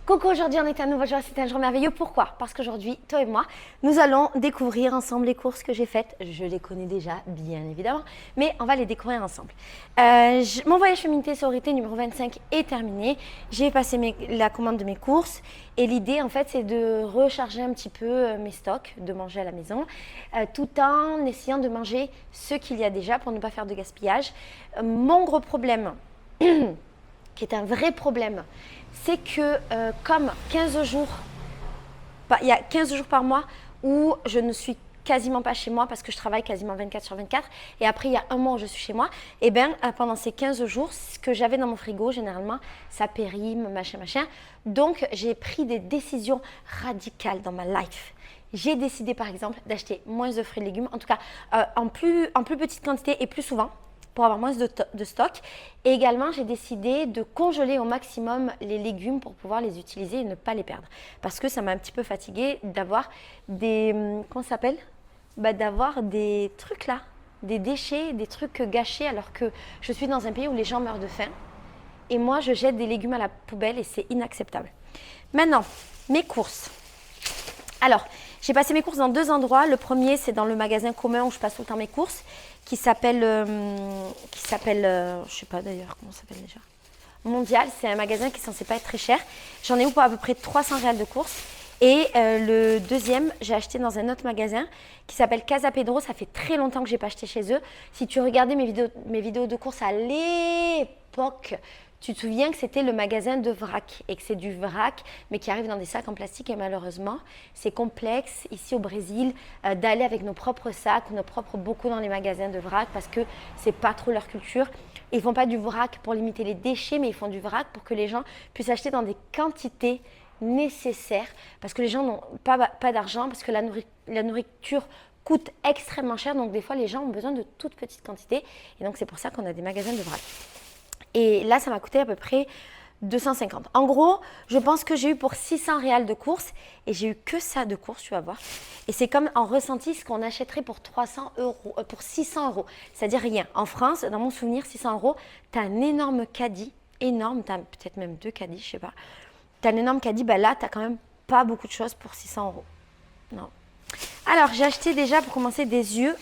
Coucou, aujourd'hui on est à nouveau jour, c'est un jour merveilleux. Pourquoi? Parce qu'aujourd'hui, toi et moi, nous allons découvrir ensemble les courses que j'ai faites. Je les connais déjà, bien évidemment, mais on va les découvrir ensemble. Mon voyage féminité sororité numéro 25 est terminé. J'ai passé la commande de mes courses et l'idée en fait c'est de recharger un petit peu mes stocks, de manger à la maison, tout en essayant de manger ce qu'il y a déjà pour ne pas faire de gaspillage. Mon gros problème, qui est un vrai problème, c'est que comme 15 jours, il y a 15 jours par mois où je ne suis quasiment pas chez moi parce que je travaille quasiment 24 sur 24 et après il y a un mois où je suis chez moi, et bien pendant ces 15 jours, ce que j'avais dans mon frigo, généralement, ça périme, machin. Donc j'ai pris des décisions radicales dans ma life. J'ai décidé par exemple d'acheter moins de fruits et légumes, en tout cas en plus petite quantité et plus souvent, pour avoir moins de stock. Et également, j'ai décidé de congeler au maximum les légumes pour pouvoir les utiliser et ne pas les perdre. Parce que ça m'a un petit peu fatiguée d'avoir des... Comment ça s'appelle? D'avoir des trucs là, des déchets, des trucs gâchés alors que je suis dans un pays où les gens meurent de faim. Et moi, je jette des légumes à la poubelle et c'est inacceptable. Maintenant, mes courses. Alors, j'ai passé mes courses dans deux endroits. Le premier, c'est dans le magasin commun où je passe tout le temps mes courses, qui s'appelle, je sais pas d'ailleurs comment ça s'appelle déjà. Mondial, c'est un magasin qui est censé pas être très cher. J'en ai eu pour à peu près 300 réals de courses. Et le deuxième, j'ai acheté dans un autre magasin qui s'appelle Casa Pedro. Ça fait très longtemps que j'ai pas acheté chez eux. Si tu regardais mes vidéos de courses à l'époque, tu te souviens que c'était le magasin de vrac et que c'est du vrac mais qui arrive dans des sacs en plastique et malheureusement c'est complexe ici au Brésil d'aller avec nos propres sacs ou nos propres bocaux dans les magasins de vrac parce que c'est pas trop leur culture. Ils font pas du vrac pour limiter les déchets mais ils font du vrac pour que les gens puissent acheter dans des quantités nécessaires parce que les gens n'ont pas d'argent, parce que la nourriture coûte extrêmement cher, donc des fois les gens ont besoin de toutes petites quantités et donc c'est pour ça qu'on a des magasins de vrac. Et là, ça m'a coûté à peu près 250. En gros, je pense que j'ai eu pour 600 réals de courses et j'ai eu que ça de courses, tu vas voir. Et c'est comme en ressenti ce qu'on achèterait pour 300 euros, pour 600 euros. C'est-à-dire rien. En France, dans mon souvenir, 600 euros, tu as un énorme caddie, énorme, tu as peut-être même deux caddies, je sais pas. Tu as un énorme caddie, là, tu n'as quand même pas beaucoup de choses pour 600 euros. Non. Alors, j'ai acheté déjà pour commencer des œufs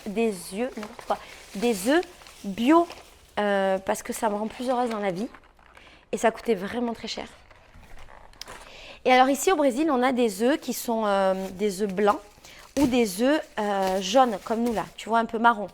bio. Parce que ça me rend plus heureuse dans la vie et ça coûtait vraiment très cher. Et alors ici au Brésil, on a des œufs qui sont des œufs blancs ou des œufs jaunes comme nous là, tu vois, un peu marron.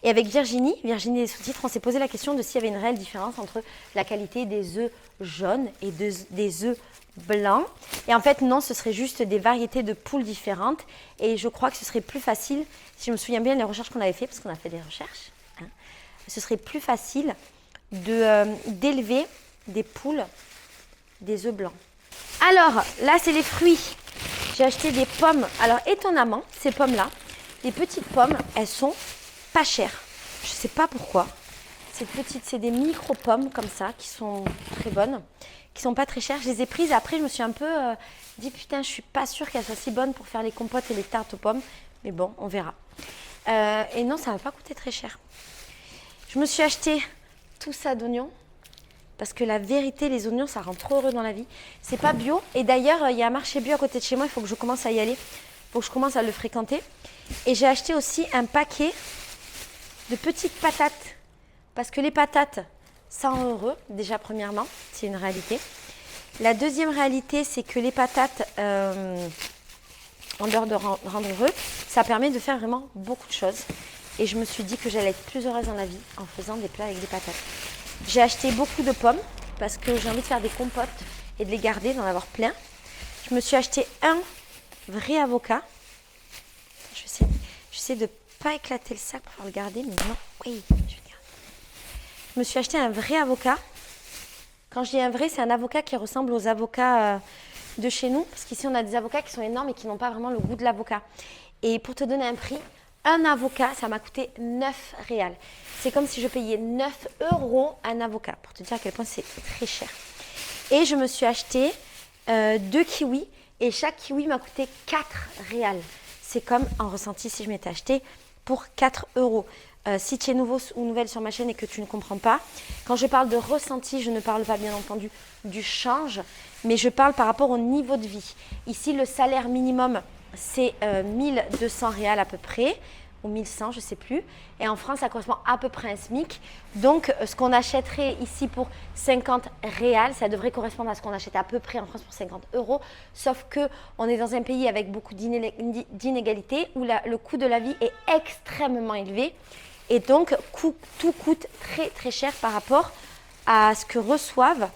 Et avec Virginie des sous-titres, on s'est posé la question de s'il y avait une réelle différence entre la qualité des œufs jaunes et des œufs blancs. Et en fait non, ce serait juste des variétés de poules différentes et je crois que ce serait plus facile, si je me souviens bien les recherches qu'on avait fait, parce qu'on a fait des recherches, ce serait plus facile d'élever des poules, des œufs blancs. Alors, là, c'est les fruits. J'ai acheté des pommes. Alors, étonnamment, ces pommes-là, les petites pommes, elles sont pas chères. Je ne sais pas pourquoi. C'est des micro-pommes comme ça, qui sont très bonnes, qui sont pas très chères. Je les ai prises. Après, je me suis un peu dit, putain, je suis pas sûre qu'elles soient si bonnes pour faire les compotes et les tartes aux pommes. Mais bon, on verra. Et non, ça ne va pas coûter très cher. Je me suis acheté tout ça d'oignons parce que la vérité, les oignons, ça rend trop heureux dans la vie. C'est pas bio et d'ailleurs, il y a un marché bio à côté de chez moi. Il faut que je commence à y aller. Il faut que je commence à le fréquenter. Et j'ai acheté aussi un paquet de petites patates parce que les patates, ça rend heureux. Déjà, premièrement, c'est une réalité. La deuxième réalité, c'est que les patates, en dehors de rendre heureux, ça permet de faire vraiment beaucoup de choses. Et je me suis dit que j'allais être plus heureuse dans la vie en faisant des plats avec des patates. J'ai acheté beaucoup de pommes parce que j'ai envie de faire des compotes et de les garder, d'en avoir plein. Je me suis acheté un vrai avocat. J'essaie de ne pas éclater le sac pour le garder, mais non, oui, je vais le garder. Je me suis acheté un vrai avocat. Quand je dis un vrai, c'est un avocat qui ressemble aux avocats de chez nous. Parce qu'ici, on a des avocats qui sont énormes et qui n'ont pas vraiment le goût de l'avocat. Et pour te donner un prix, un avocat, ça m'a coûté 9 réals. C'est comme si je payais 9 euros un avocat, pour te dire à quel point c'est très cher. Et je me suis acheté 2 kiwis et chaque kiwi m'a coûté 4 réals. C'est comme en ressenti si je m'étais acheté pour 4 euros. Si tu es nouveau ou nouvelle sur ma chaîne et que tu ne comprends pas, quand je parle de ressenti, je ne parle pas bien entendu du change, mais je parle par rapport au niveau de vie. Ici, le salaire minimum, c'est 1200 réals à peu près, ou 1100, je ne sais plus. Et en France, ça correspond à peu près à un SMIC. Donc, ce qu'on achèterait ici pour 50 réals, ça devrait correspondre à ce qu'on achète à peu près en France pour 50 euros. Sauf qu'on est dans un pays avec beaucoup d'inégalités, où le coût de la vie est extrêmement élevé. Et donc, tout coûte très, très cher par rapport à ce que reçoivent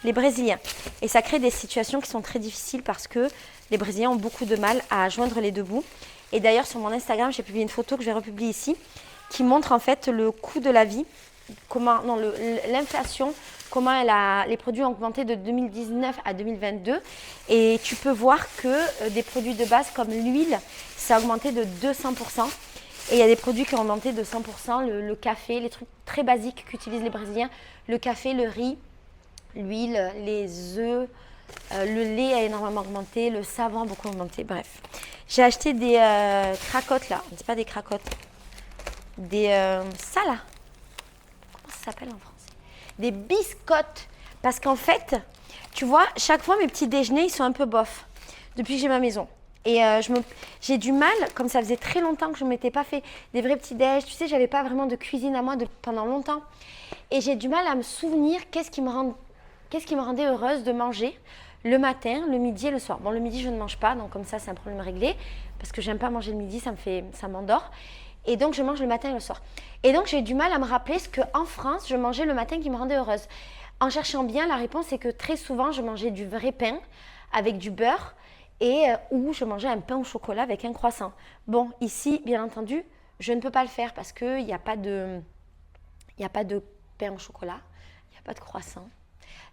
les Brésiliens. Et ça crée des situations qui sont très difficiles parce que les Brésiliens ont beaucoup de mal à joindre les deux bouts. Et d'ailleurs, sur mon Instagram, j'ai publié une photo que je vais republier ici, qui montre en fait le coût de la vie, l'inflation, comment les produits ont augmenté de 2019 à 2022. Et tu peux voir que des produits de base comme l'huile, ça a augmenté de 200%. Et il y a des produits qui ont augmenté de 100%, le café, les trucs très basiques qu'utilisent les Brésiliens, le café, le riz, l'huile, les œufs, le lait a énormément augmenté, le savon a beaucoup augmenté, bref. J'ai acheté des cracottes là, on ne dit pas des cracottes, des ça là, comment ça s'appelle en français? Des biscottes, parce qu'en fait, tu vois, chaque fois mes petits déjeuners, ils sont un peu bof, depuis que j'ai ma maison. Et j'ai du mal, comme ça faisait très longtemps que je ne m'étais pas fait des vrais petits déj, tu sais, j'avais pas vraiment de cuisine à moi pendant longtemps. Et j'ai du mal à me souvenir qu'est-ce qui me rendait heureuse de manger le matin, le midi et le soir. Bon, le midi, je ne mange pas, donc comme ça, c'est un problème réglé, parce que j'aime pas manger le midi, ça m'endort. Et donc, je mange le matin et le soir. Et donc, j'ai du mal à me rappeler ce qu'en France, je mangeais le matin qui me rendait heureuse. En cherchant bien, la réponse est que très souvent, je mangeais du vrai pain avec du beurre ou je mangeais un pain au chocolat avec un croissant. Bon, ici, bien entendu, je ne peux pas le faire parce qu'il n'y a pas de pain au chocolat, il n'y a pas de croissant.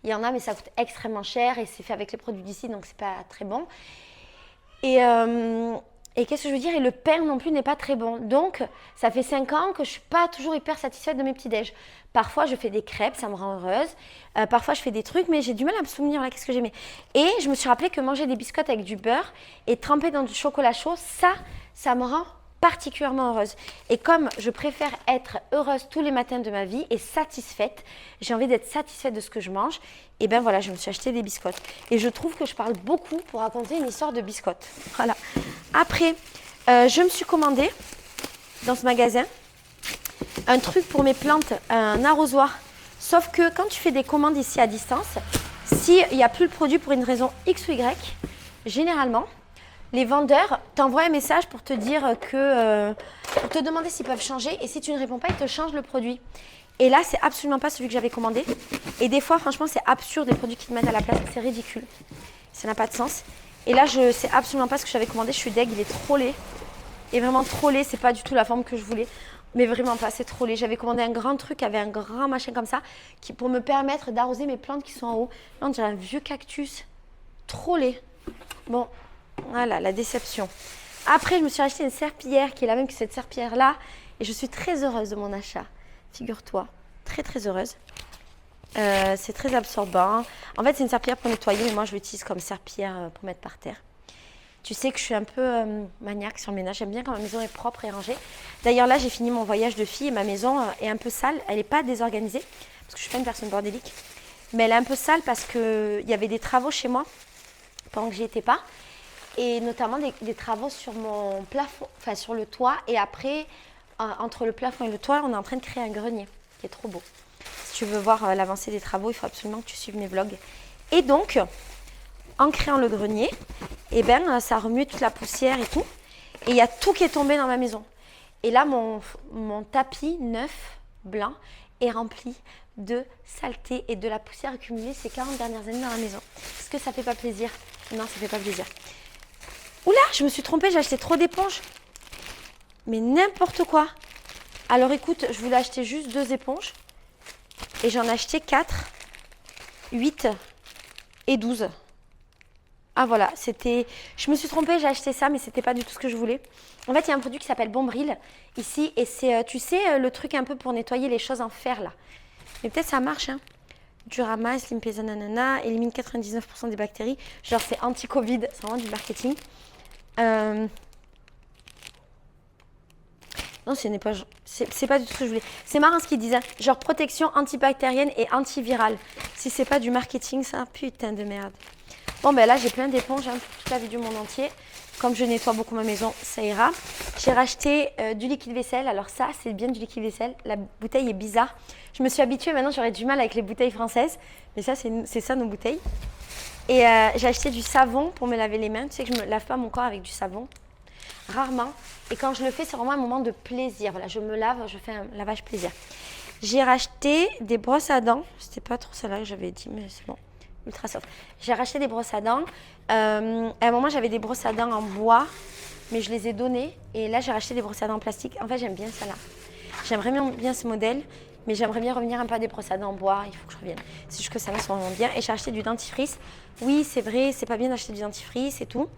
Il y en a, mais ça coûte extrêmement cher et c'est fait avec les produits d'ici, donc c'est pas très bon. Et qu'est-ce que je veux dire? Et le pain non plus n'est pas très bon. Donc, ça fait 5 ans que je ne suis pas toujours hyper satisfaite de mes petits déj. Parfois, je fais des crêpes, ça me rend heureuse. Parfois, je fais des trucs, mais j'ai du mal à me souvenir, là, qu'est-ce que j'aimais. Et je me suis rappelé que manger des biscottes avec du beurre et tremper dans du chocolat chaud, ça me rend particulièrement heureuse. Et comme je préfère être heureuse tous les matins de ma vie et satisfaite, j'ai envie d'être satisfaite de ce que je mange, et bien voilà, je me suis acheté des biscottes. Et je trouve que je parle beaucoup pour raconter une histoire de biscottes. Voilà. Après, je me suis commandé dans ce magasin un truc pour mes plantes, un arrosoir. Sauf que quand tu fais des commandes ici à distance, s'il n'y a plus le produit pour une raison X ou Y, généralement, les vendeurs t'envoient un message pour te dire pour te demander s'ils peuvent changer. Et si tu ne réponds pas, ils te changent le produit. Et là, c'est absolument pas celui que j'avais commandé. Et des fois, franchement, c'est absurde les produits qu'ils te mettent à la place. C'est ridicule. Ça n'a pas de sens. Et là, c'est absolument pas ce que j'avais commandé. Je suis deg, il est trop laid. Et vraiment trop laid. C'est pas du tout la forme que je voulais. Mais vraiment pas, c'est trop laid. J'avais commandé un grand truc avec un grand machin comme ça pour me permettre d'arroser mes plantes qui sont en haut. Là, on dirait un vieux cactus. Trop laid. Bon. Voilà, la déception. Après, je me suis acheté une serpillière qui est la même que cette serpillière-là. Et je suis très heureuse de mon achat. Figure-toi. Très, très heureuse. C'est très absorbant. En fait, c'est une serpillière pour nettoyer, mais moi, je l'utilise comme serpillière pour mettre par terre. Tu sais que je suis un peu maniaque sur le ménage. J'aime bien quand ma maison est propre et rangée. D'ailleurs, là, j'ai fini mon voyage de fille et ma maison est un peu sale. Elle n'est pas désorganisée, parce que je ne suis pas une personne bordélique. Mais elle est un peu sale parce qu'il y avait des travaux chez moi pendant que j'y étais pas. Et notamment des travaux sur mon plafond, enfin sur le toit. Et après, entre le plafond et le toit, on est en train de créer un grenier qui est trop beau. Si tu veux voir l'avancée des travaux, il faut absolument que tu suives mes vlogs. Et donc, en créant le grenier, eh ben, ça remue toute la poussière et tout. Et il y a tout qui est tombé dans ma maison. Et là, mon tapis neuf, blanc, est rempli de saleté et de la poussière accumulée ces 40 dernières années dans la maison. Est-ce que ça fait pas plaisir? Non, ça fait pas plaisir. Oula, je me suis trompée, j'ai acheté trop d'éponges. Mais n'importe quoi. Alors écoute, je voulais acheter juste 2 éponges. Et j'en ai acheté 4, 8 et 12. Ah voilà, je me suis trompée, j'ai acheté ça, mais c'était pas du tout ce que je voulais. En fait, il y a un produit qui s'appelle Bombril ici. Et c'est, tu sais, le truc un peu pour nettoyer les choses en fer là. Mais peut-être ça marche, hein. Durama, Slim Pesa Nanana, élimine 99% des bactéries. Genre c'est anti-Covid, c'est vraiment du marketing. Non, Non, ce n'est pas, c'est pas du tout ce que je voulais. C'est marrant ce qu'ils disent, hein. Genre protection antibactérienne et antivirale. Si c'est pas du marketing, ça, putain de merde. Bon, ben là, j'ai plein d'éponges, hein, pour toute la vie du monde entier. Comme je nettoie beaucoup ma maison, ça ira. J'ai racheté du liquide vaisselle. Alors ça, c'est bien du liquide vaisselle. La bouteille est bizarre. Je me suis habituée, maintenant j'aurais du mal avec les bouteilles françaises. Mais ça, c'est ça nos bouteilles. Et j'ai acheté du savon pour me laver les mains. Tu sais que je ne me lave pas mon corps avec du savon. Rarement. Et quand je le fais, c'est vraiment un moment de plaisir. Voilà, je me lave, je fais un lavage plaisir. J'ai racheté des brosses à dents. C'était pas trop celle-là que j'avais dit, mais c'est bon. Ultra soft. J'ai racheté des brosses à dents. À un moment, j'avais des brosses à dents en bois, mais je les ai données. Et là, j'ai racheté des brosses à dents en plastique. En fait, j'aime bien ça là. J'aimerais bien ce modèle, mais j'aimerais bien revenir un peu à des brosses à dents en bois. Il faut que je revienne. C'est juste que ça là sont vraiment bien. Et j'ai acheté du dentifrice. Oui, c'est vrai, c'est pas bien d'acheter du dentifrice et tout.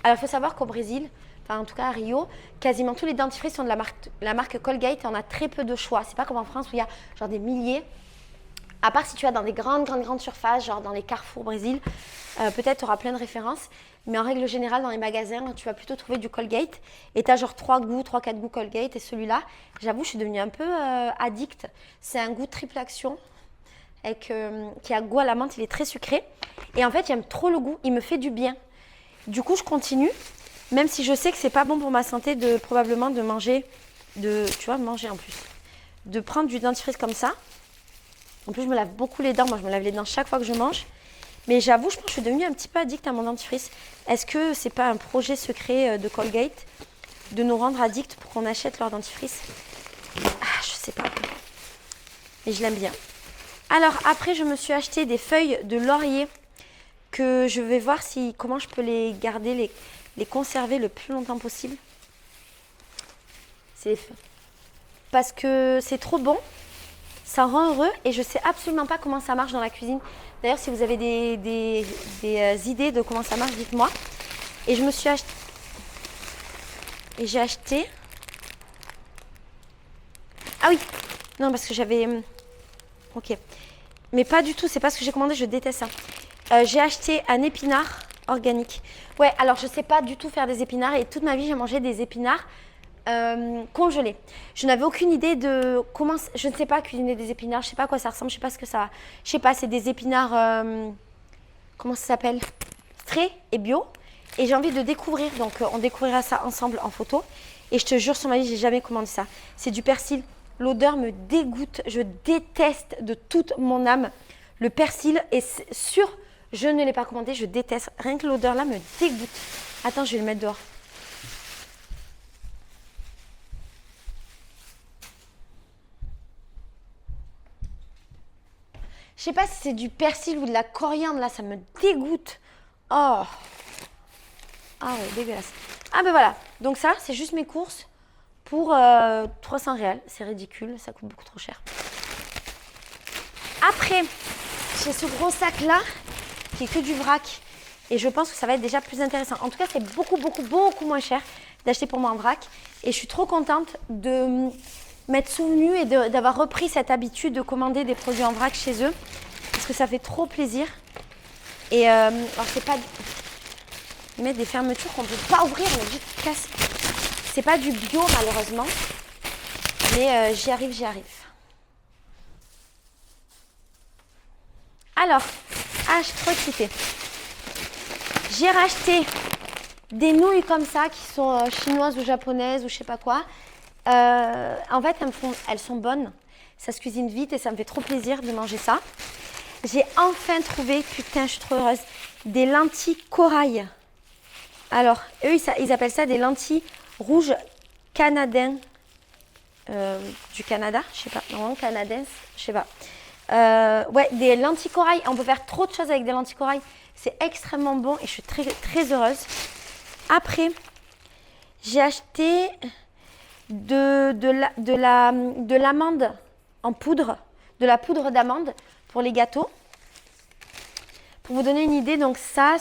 Alors, il faut savoir qu'au Brésil, enfin en tout cas à Rio, quasiment tous les dentifrices sont de la marque Colgate et on a très peu de choix. C'est pas comme en France où il y a genre des milliers. À part si tu vas dans des grandes surfaces, genre dans les Carrefour Brésil, peut-être tu auras plein de références. Mais en règle générale, dans les magasins, tu vas plutôt trouver du Colgate. Et tu as genre 3-4 goûts Colgate. Et celui-là, j'avoue, je suis devenue un peu addict. C'est un goût triple action qui a goût à la menthe. Il est très sucré. Et en fait, j'aime trop le goût. Il me fait du bien. Du coup, je continue. Même si je sais que c'est pas bon pour ma santé probablement de manger, manger en plus. De prendre du dentifrice comme ça. En plus, je me lave beaucoup les dents. Moi, je me lave les dents chaque fois que je mange. Mais j'avoue, je pense que je suis devenue un petit peu addict à mon dentifrice. Est-ce que c'est pas un projet secret de Colgate de nous rendre addicts pour qu'on achète leur dentifrice? Je sais pas. Mais je l'aime bien. Alors, après, je me suis acheté des feuilles de laurier que je vais voir comment je peux les garder, les conserver le plus longtemps possible. Parce que c'est trop bon. Ça rend heureux et je sais absolument pas comment ça marche dans la cuisine. D'ailleurs, si vous avez des idées de comment ça marche, dites-moi. Et je me suis acheté. Et j'ai acheté. Ah oui. Non, parce que j'avais. Ok. Mais pas du tout. C'est pas ce que j'ai commandé. Je déteste ça. J'ai acheté un épinard organique. Ouais. Alors, je sais pas du tout faire des épinards et toute ma vie, j'ai mangé des épinards. Congelés. Je n'avais aucune idée de comment. Je ne sais pas cuisiner des épinards. Je ne sais pas à quoi ça ressemble. Je ne sais pas ce que ça. Je sais pas. C'est des épinards. Comment ça s'appelle? Frais et bio. Et j'ai envie de découvrir. Donc, on découvrira ça ensemble en photo. Et je te jure sur ma vie, j'ai jamais commandé ça. C'est du persil. L'odeur me dégoûte. Je déteste de toute mon âme le persil. Et sûr, je ne l'ai pas commandé. Je déteste. Rien que l'odeur là me dégoûte. Attends, je vais le mettre dehors. Je sais pas si c'est du persil ou de la coriandre, là, ça me dégoûte. Oh. Ah ouais, dégueulasse. Ah ben voilà, donc ça, c'est juste mes courses pour 300 réals. C'est ridicule, ça coûte beaucoup trop cher. Après, j'ai ce gros sac-là, qui est que du vrac. Et je pense que ça va être déjà plus intéressant. En tout cas, c'est beaucoup moins cher d'acheter pour moi en vrac. Et je suis trop contente de m'être souvenue et d'avoir repris cette habitude de commander des produits en vrac chez eux. Parce que ça fait trop plaisir. Et alors, c'est pas... Ils mettent des fermetures qu'on ne peut pas ouvrir, mais juste casse. C'est pas du bio, malheureusement. Mais j'y arrive. Alors, je suis trop excitée. J'ai racheté des nouilles comme ça qui sont chinoises ou japonaises ou je sais pas quoi. En fait, elles sont bonnes. Ça se cuisine vite et ça me fait trop plaisir de manger ça. J'ai enfin trouvé, putain, je suis trop heureuse, des lentilles corail. Alors, eux, ils appellent ça des lentilles rouges canadiennes du Canada. Je sais pas, normalement canadiennes, je sais pas. Ouais, des lentilles corail. On peut faire trop de choses avec des lentilles corail. C'est extrêmement bon et je suis très heureuse. Après, j'ai acheté de l'amande en poudre, de la poudre d'amande pour les gâteaux. Pour vous donner une idée, donc ça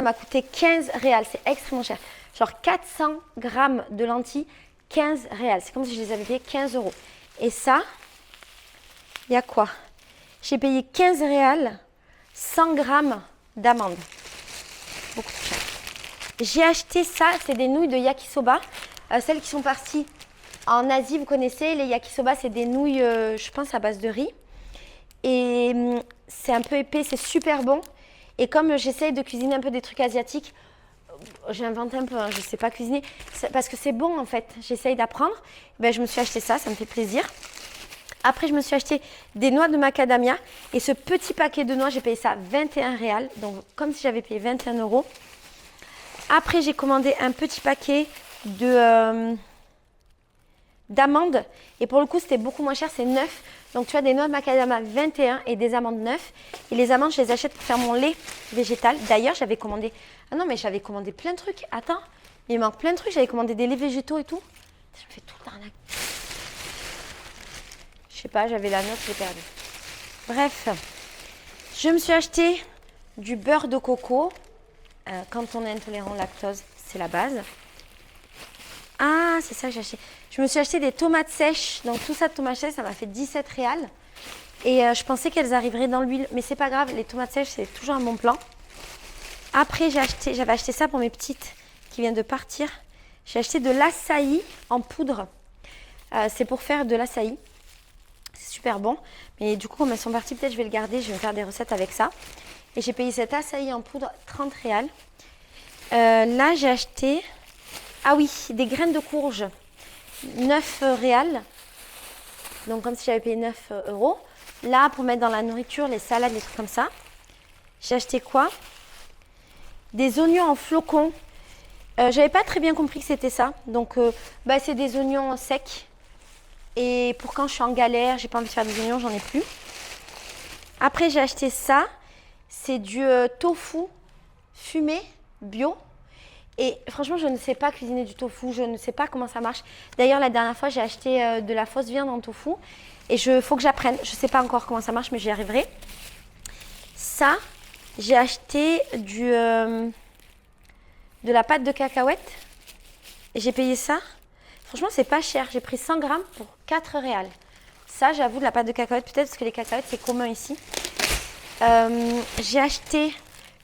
m'a coûté 15 réals. C'est extrêmement cher. Genre 400 grammes de lentilles, 15 réals. C'est comme si je les avais payés 15 €. Et ça, il y a quoi? J'ai payé 15 réals, 100 grammes d'amandes. Beaucoup trop cher. J'ai acheté ça, c'est des nouilles de yakisoba. Celles qui sont parties En Asie, vous connaissez, les yakisoba, c'est des nouilles, je pense, à base de riz. Et c'est un peu épais, c'est super bon. Et comme j'essaye de cuisiner un peu des trucs asiatiques, j'invente un peu, hein, je ne sais pas cuisiner, parce que c'est bon en fait, j'essaye d'apprendre. Ben, je me suis acheté ça me fait plaisir. Après, je me suis acheté des noix de macadamia. Et ce petit paquet de noix, j'ai payé ça 21 réals. Donc, comme si j'avais payé 21 euros. Après, j'ai commandé un petit paquet d'amandes. Et pour le coup, c'était beaucoup moins cher, c'est 9. Donc, tu as des noix de macadamia 21 et des amandes 9. Et les amandes, je les achète pour faire mon lait végétal. D'ailleurs, j'avais commandé... Ah non, mais j'avais commandé plein de trucs. Attends, il manque plein de trucs. J'avais commandé des laits végétaux et tout. Je me fais tout le temps arnaquer. Je sais pas, j'avais la note, j'ai perdu. Bref, je me suis acheté du beurre de coco. Quand on est intolérant au lactose, c'est la base. Ah, c'est ça que j'ai acheté. Je me suis acheté des tomates sèches. Donc tout ça de tomates sèches, ça m'a fait 17 réals. Et je pensais qu'elles arriveraient dans l'huile. Mais c'est pas grave, les tomates sèches, c'est toujours un bon plan. Après, j'avais acheté ça pour mes petites qui viennent de partir. J'ai acheté de l'açaï en poudre. C'est pour faire de l'açaï. C'est super bon. Mais du coup, comme elles sont parties, peut-être je vais le garder. Je vais me faire des recettes avec ça. Et j'ai payé cet açaï en poudre 30 réals. Là, j'ai acheté... Ah oui, des graines de courge. 9 réals. Donc, comme si j'avais payé 9 euros. Là, pour mettre dans la nourriture, les salades, les trucs comme ça. J'ai acheté quoi? Des oignons en flocons. J'avais pas très bien compris que c'était ça. Donc, c'est des oignons secs. Et pour quand je suis en galère, j'ai pas envie de faire des oignons, j'en ai plus. Après, j'ai acheté ça. C'est du tofu fumé bio. Et franchement, je ne sais pas cuisiner du tofu. Je ne sais pas comment ça marche. D'ailleurs, la dernière fois, j'ai acheté de la fausse viande en tofu. Et il faut que j'apprenne. Je ne sais pas encore comment ça marche, mais j'y arriverai. Ça, j'ai acheté de la pâte de cacahuète. Et j'ai payé ça. Franchement, c'est pas cher. J'ai pris 100 grammes pour 4 réals. Ça, j'avoue, de la pâte de cacahuète, peut-être parce que les cacahuètes, c'est commun ici. J'ai acheté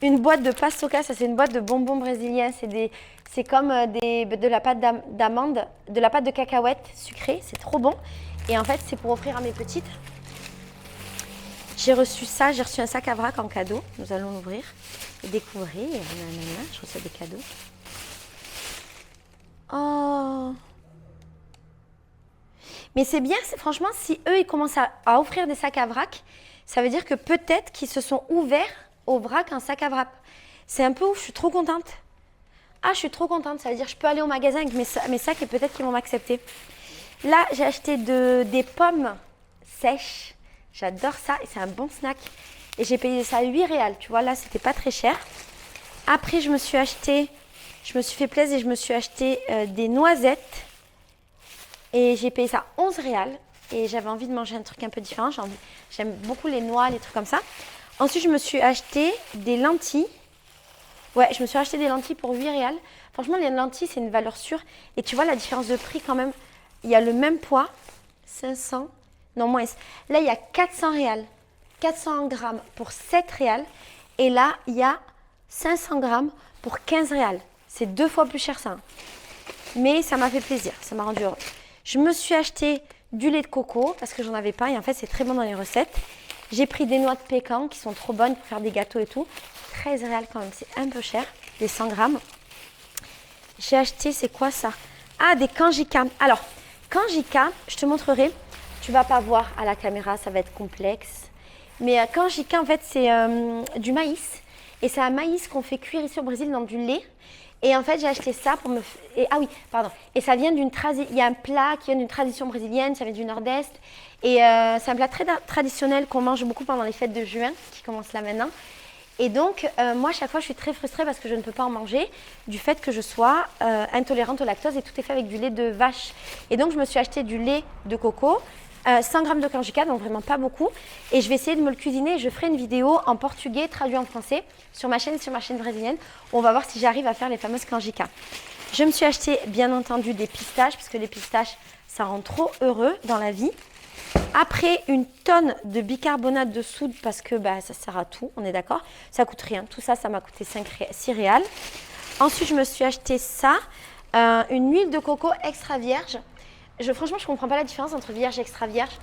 une boîte de paçoca. Ça, c'est une boîte de bonbons brésiliens. C'est comme de la pâte d'amande, de la pâte de cacahuète sucrée. C'est trop bon. Et en fait, c'est pour offrir à mes petites. J'ai reçu ça. J'ai reçu un sac à vrac en cadeau. Nous allons l'ouvrir et découvrir. Je reçois des cadeaux. Oh! Mais c'est bien, franchement, si eux, ils commencent à offrir des sacs à vrac, ça veut dire que peut-être qu'ils se sont ouverts au vrac un sac à vrac. C'est un peu ouf, je suis trop contente. Ah, je suis trop contente, ça veut dire que je peux aller au magasin avec mes sacs et peut-être qu'ils vont m'accepter. Là, j'ai acheté des pommes sèches. J'adore ça et c'est un bon snack. Et j'ai payé ça 8 réals, tu vois, là, c'était pas très cher. Après, je me suis fait plaisir et je me suis acheté des noisettes. Et j'ai payé ça 11 réals. Et j'avais envie de manger un truc un peu différent. J'aime beaucoup les noix, les trucs comme ça. Ensuite, je me suis acheté des lentilles. Ouais, je me suis acheté des lentilles pour 8 réals. Franchement, les lentilles, c'est une valeur sûre. Et tu vois la différence de prix quand même. Il y a le même poids. 500. Non, moins. Là, il y a 400 réals. 400 grammes pour 7 réals. Et là, il y a 500 grammes pour 15 réals. C'est 2 fois plus cher ça. Mais ça m'a fait plaisir. Ça m'a rendu heureuse. Je me suis acheté du lait de coco parce que j'en avais pas et en fait c'est très bon dans les recettes. J'ai pris des noix de pécan qui sont trop bonnes pour faire des gâteaux et tout. 13 réals quand même, c'est un peu cher, des 100 grammes. J'ai acheté, c'est quoi ça? Ah, des canjica. Alors, canjica, je te montrerai. Tu vas pas voir à la caméra, ça va être complexe. Mais canjica en fait c'est du maïs. Et c'est un maïs qu'on fait cuire ici au Brésil dans du lait. Et en fait, j'ai acheté ça pour me... Ah oui, pardon. Et ça vient d'une tradition... Il y a un plat qui vient d'une tradition brésilienne, ça vient du nord-est. Et c'est un plat très traditionnel qu'on mange beaucoup pendant les fêtes de juin, qui commencent là maintenant. Et donc, moi, à chaque fois, je suis très frustrée parce que je ne peux pas en manger du fait que je sois intolérante au lactose et tout est fait avec du lait de vache. Et donc, je me suis acheté du lait de coco, 100 grammes de canjica, donc vraiment pas beaucoup. Et je vais essayer de me le cuisiner. Je ferai une vidéo en portugais traduit en français sur ma chaîne brésilienne où on va voir si j'arrive à faire les fameuses canjica. Je me suis acheté bien entendu des pistaches parce que les pistaches, ça rend trop heureux dans la vie. Après, une tonne de bicarbonate de soude parce que ça sert à tout, on est d'accord. Ça coûte rien. Tout ça, ça m'a coûté 6 réals. Ensuite, je me suis acheté ça, une huile de coco extra vierge. Franchement, je comprends pas la différence entre vierge et extra vierge.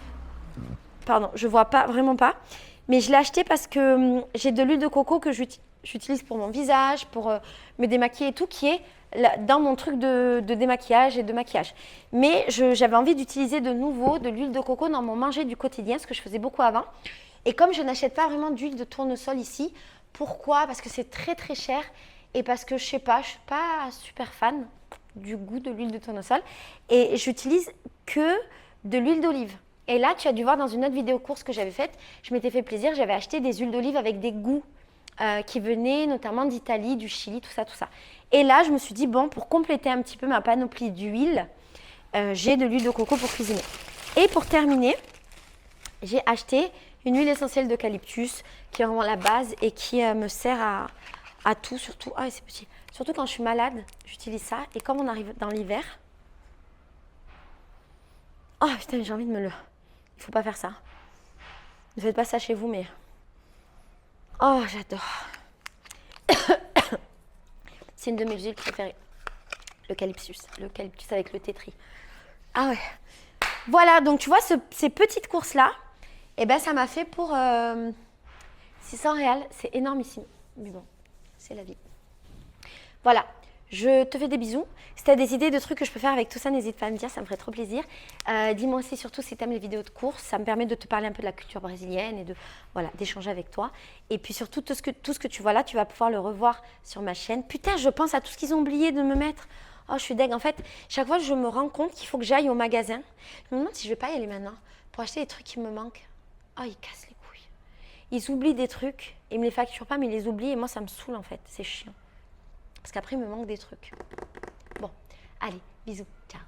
Pardon, je vois pas, vraiment pas. Mais je l'ai acheté parce que j'ai de l'huile de coco que j'utilise pour mon visage, pour me démaquiller et tout, qui est dans mon truc de démaquillage et de maquillage. Mais j'avais envie d'utiliser de nouveau de l'huile de coco dans mon manger du quotidien, ce que je faisais beaucoup avant. Et comme je n'achète pas vraiment d'huile de tournesol ici, pourquoi? Parce que c'est très très cher et parce que je sais pas, je suis pas super fan du goût de l'huile de tournesol et j'utilise que de l'huile d'olive. Et là, tu as dû voir dans une autre vidéo course que j'avais faite, je m'étais fait plaisir, j'avais acheté des huiles d'olive avec des goûts qui venaient notamment d'Italie, du Chili, tout ça, tout ça. Et là, je me suis dit, bon, pour compléter un petit peu ma panoplie d'huile, j'ai de l'huile de coco pour cuisiner. Et pour terminer, j'ai acheté une huile essentielle d'eucalyptus qui est vraiment la base et qui me sert à tout, surtout, ah c'est petit, surtout quand je suis malade, j'utilise ça. Et comme on arrive dans l'hiver, oh putain, j'ai envie de me le... Il faut pas faire ça. Ne faites pas ça chez vous, mais... Oh, j'adore. C'est une de mes huiles préférées. L'eucalyptus avec le tétri. Ah ouais. Voilà, donc tu vois, ces petites courses-là, eh ben, ça m'a fait pour 600 réals. C'est énormissime. Mais bon, c'est la vie. Voilà, je te fais des bisous. Si tu as des idées de trucs que je peux faire avec tout ça, n'hésite pas à me dire, ça me ferait trop plaisir. Dis-moi aussi surtout si tu aimes les vidéos de course, ça me permet de te parler un peu de la culture brésilienne et d'échanger avec toi. Et puis surtout, tout ce que tu vois là, tu vas pouvoir le revoir sur ma chaîne. Putain, je pense à tout ce qu'ils ont oublié de me mettre. Oh, je suis deg. En fait, chaque fois, je me rends compte qu'il faut que j'aille au magasin. Je me demande si je vais pas y aller maintenant pour acheter des trucs qui me manquent. Oh, ils cassent les couilles. Ils oublient des trucs, ils me les facturent pas, mais ils les oublient et moi, ça me saoule en fait. C'est chiant. Parce qu'après, il me manque des trucs. Bon, allez, bisous, ciao.